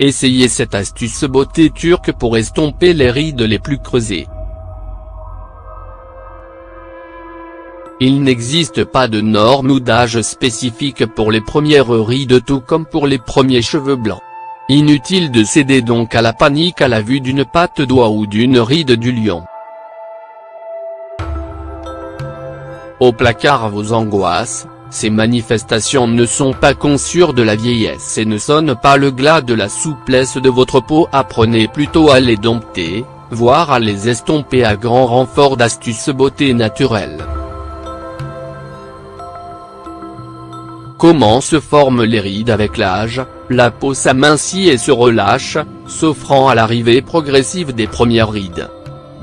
Essayez cette astuce beauté turque pour estomper les rides les plus creusées. Il n'existe pas de norme ou d'âge spécifique pour les premières rides tout comme pour les premiers cheveux blancs. Inutile de céder donc à la panique à la vue d'une patte d'oie ou d'une ride du lion. Au placard vos angoisses, ces manifestations ne sont pas conçues de la vieillesse et ne sonnent pas le glas de la souplesse de votre peau. Apprenez plutôt à les dompter, voire à les estomper à grand renfort d'astuces beauté naturelle. Comment se forment les rides avec l'âge? La peau s'amincit et se relâche, s'offrant à l'arrivée progressive des premières rides.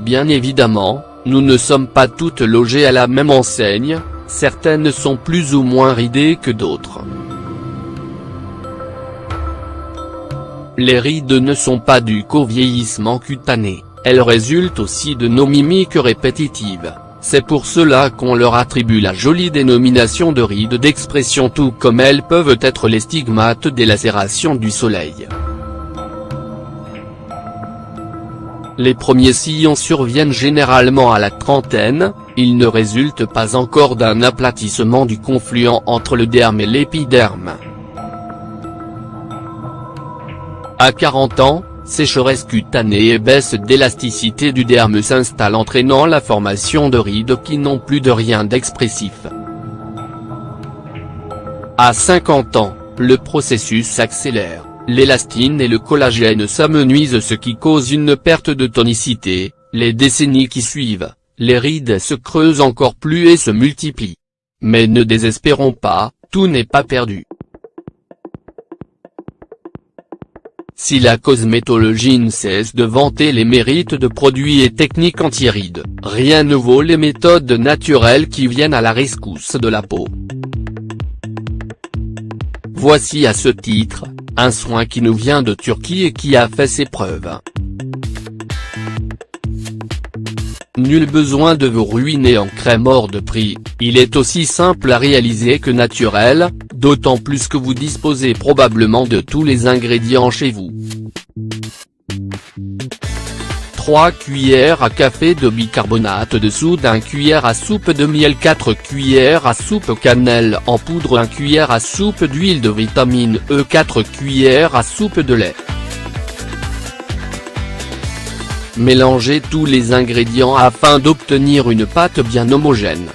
Bien évidemment, nous ne sommes pas toutes logées à la même enseigne, certaines sont plus ou moins ridées que d'autres. Les rides ne sont pas dues qu'au vieillissement cutané, elles résultent aussi de nos mimiques répétitives. C'est pour cela qu'on leur attribue la jolie dénomination de rides d'expression tout comme elles peuvent être les stigmates des lacérations du soleil. Les premiers sillons surviennent généralement à la trentaine, ils ne résultent pas encore d'un aplatissement du confluent entre le derme et l'épiderme. À 40 ans, sécheresse cutanée et baisse d'élasticité du derme s'installe entraînant la formation de rides qui n'ont plus de rien d'expressif. À 50 ans, le processus s'accélère, l'élastine et le collagène s'amenuisent ce qui cause une perte de tonicité, les décennies qui suivent, les rides se creusent encore plus et se multiplient. Mais ne désespérons pas, tout n'est pas perdu. Si la cosmétologie ne cesse de vanter les mérites de produits et techniques anti-rides, rien ne vaut les méthodes naturelles qui viennent à la rescousse de la peau. Voici à ce titre, un soin qui nous vient de Turquie et qui a fait ses preuves. Nul besoin de vous ruiner en crème hors de prix, il est aussi simple à réaliser que naturel, d'autant plus que vous disposez probablement de tous les ingrédients chez vous. 3 cuillères à café de bicarbonate de soude, 1 cuillère à soupe de miel, 4 cuillères à soupe cannelle en poudre, 1 cuillère à soupe d'huile de vitamine E, 4 cuillères à soupe de lait. Mélangez tous les ingrédients afin d'obtenir une pâte bien homogène.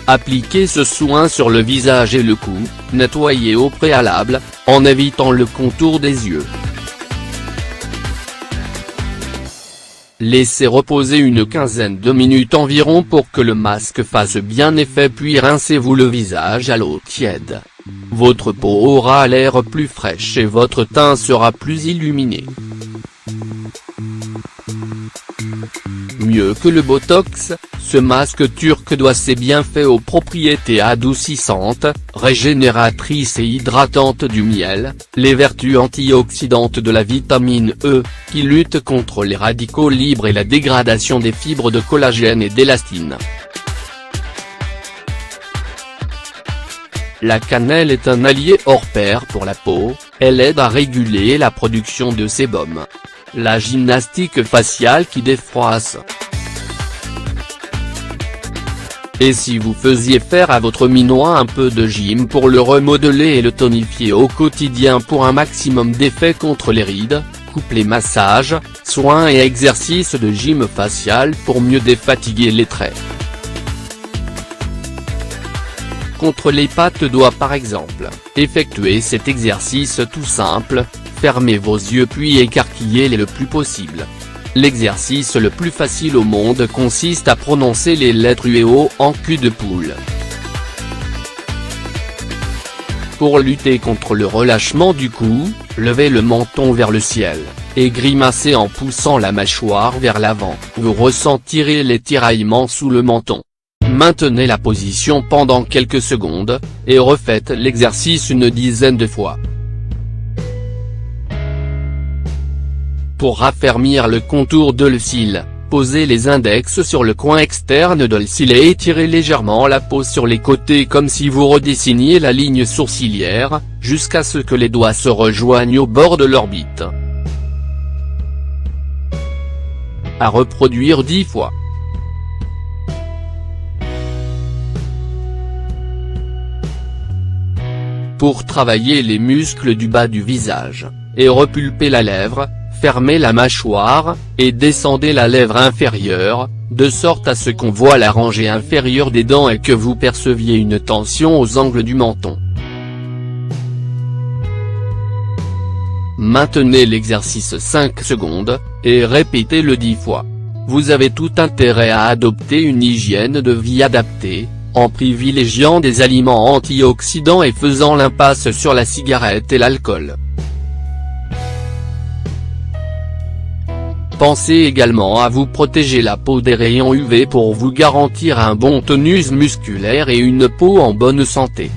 Appliquez ce soin sur le visage et le cou, nettoyez au préalable, en évitant le contour des yeux. Laissez reposer une quinzaine de minutes environ pour que le masque fasse bien effet puis rincez-vous le visage à l'eau tiède. Votre peau aura l'air plus fraîche et votre teint sera plus illuminé. Mieux que le Botox, ce masque turc doit ses bienfaits aux propriétés adoucissantes, régénératrices et hydratantes du miel, les vertus antioxydantes de la vitamine E, qui lutte contre les radicaux libres et la dégradation des fibres de collagène et d'élastine. La cannelle est un allié hors pair pour la peau, elle aide à réguler la production de sébum. La gymnastique faciale qui défroisse. Et si vous faisiez faire à votre minois un peu de gym pour le remodeler et le tonifier au quotidien pour un maximum d'effet contre les rides, couplez massage, soins et exercices de gym facial pour mieux défatiguer les traits. Contre les pattes d'oie par exemple, effectuez cet exercice tout simple, fermez vos yeux puis écarquillez-les le plus possible. L'exercice le plus facile au monde consiste à prononcer les lettres U et O en cul de poule. Pour lutter contre le relâchement du cou, levez le menton vers le ciel, et grimacez en poussant la mâchoire vers l'avant, vous ressentirez les tiraillements sous le menton. Maintenez la position pendant quelques secondes, et refaites l'exercice une dizaine de fois. Pour raffermir le contour de le cil, posez les index sur le coin externe de le cil et étirez légèrement la peau sur les côtés comme si vous redessiniez la ligne sourcilière, jusqu'à ce que les doigts se rejoignent au bord de l'orbite. à reproduire 10 fois. Pour travailler les muscles du bas du visage, et repulper la lèvre, fermez la mâchoire, et descendez la lèvre inférieure, de sorte à ce qu'on voit la rangée inférieure des dents et que vous perceviez une tension aux angles du menton. Maintenez l'exercice 5 secondes, et répétez-le 10 fois. Vous avez tout intérêt à adopter une hygiène de vie adaptée, en privilégiant des aliments antioxydants et faisant l'impasse sur la cigarette et l'alcool. Pensez également à vous protéger la peau des rayons UV pour vous garantir un bon tonus musculaire et une peau en bonne santé.